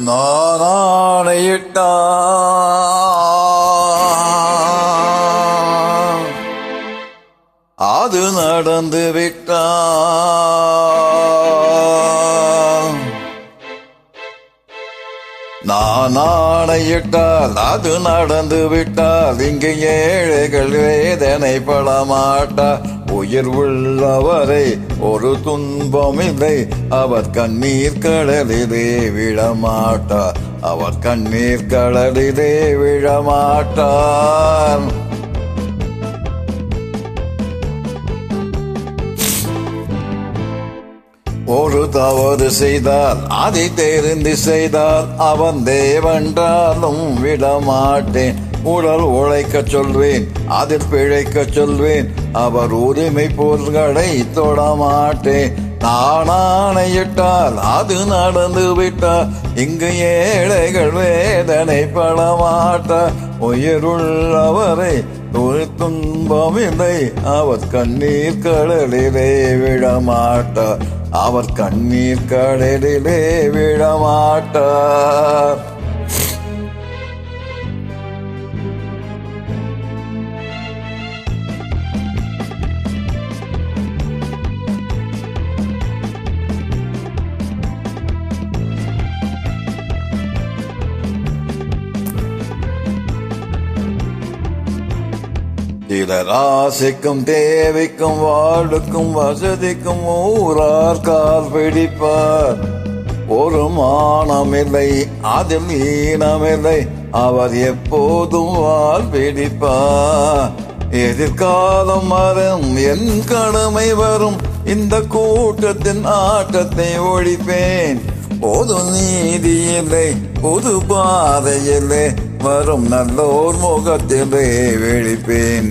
நான் ஆணையிட்டான் அது நடந்து விட்டான். நான் ஆணையிட்டால் அது நடந்து விட்டால் இங்கு ஏழைகள் வேதனைப்பட மாட்டார். உயிர் உள்ளவரை ஒரு துன்பமில்லை, அவர் கண்ணீர் கடலிலே விழமாட்டார். அவர் கண்ணீர் கடலிலே விழமாட்டார். ஒரு தவறு செய்தால் அதை தெரிந்து செய்தால் அவன் தேவன்றாலும் விடமாட்டேன். உடல் உழைக்க சொல்வேன், அதில் பிழைக்க சொல்வேன், அவர் உரிமை பொருள்களை தொடமாட்டேன். நான் ஆணையிட்டால் அது நடந்து விட்டால் இங்கு ஏழைகள் வேதனைப்பட மாட்டார். உயிருள்ளவரை ஒரு துன்பமில்லை, அவர் கண்ணீர் கடலிலே விழமாட்டார். அவர் கண்ணீர் கடலிலே விழமாட்டார். சிலர் ஆசைக்கும் தேவைக்கும் வாழ்வுக்கும் வசதிக்கும் ஊரார் கால் பிடிப்பார். ஒரு மானமில்லை, அதில் ஈனமில்லை, அவர் எப்போதும் வாழ் பிடிப்பார். எதிர்காலம் வரும், என் கடமை வரும், இந்த கூட்டத்தின் ஆட்டத்தை ஒழிப்பேன். பொது நீதி இல்லை, பொது பாதை இல்லை, வரும் நல்லோர் முகத்திலே விழிப்பேன்.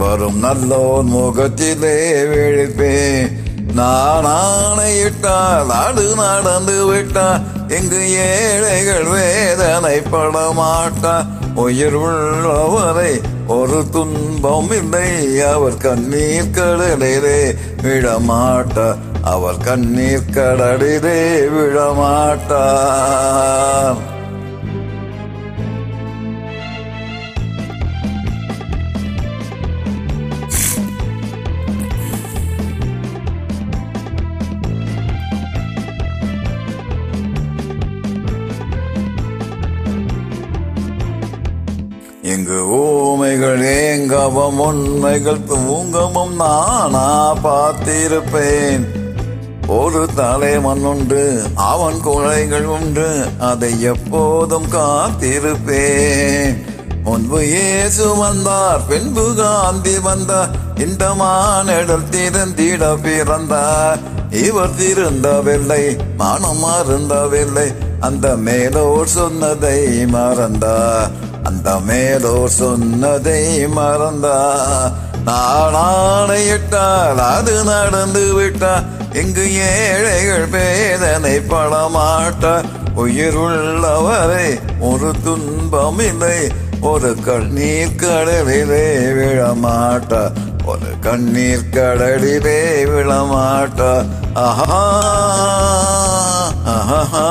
வரும் நல்லோர் முகத்திலே விழிப்பேன். நான் ஆணையிட்டால் அது நடந்து விட்டால் இங்கு ஏழைகள் வேதனைப்பட மாட்டார். உயிர் உள்ளவரை ஒரு துன்பம் இல்லை, அவர் கண்ணீர் கடலிலே விழமாட்டார். அவர் கண்ணீர் கடலிலே விழமாட்டார். இங்கு ஊமைகள் ஏங்கவும் உண்மைகள் தூங்கவும் நானா பார்த்திருப்பேன். ஒரு தலைவன் உண்டு, அவன் குறைகள் உண்டு, அதை எப்போதும் காத்திருப்பேன். முன்பு இயேசு வந்தார், பின்பு காந்தி வந்தார், இந்த மானிடல் திருந்திட பிறந்தார். இவர் திருந்தவில்லை, மனம் மறந்தவில்லை, அந்த மேலோர் சொன்னதை மறந்தார். அந்த மேலோர் சொன்னதை மறந்தார். நான் ஆணையிட்டால் அது நடந்து விட்டால் இங்கு ஏழைகள் வேதனைப்பட மாட்டார். உயிர் உள்ளவரை ஒரு துன்பமில்லை, ஒரு கண்ணீர் கடலிலே விழமாட்டார். ஒரு கண்ணீர் கடலிலே விழமாட்டார். ஆஹா ஆஹா.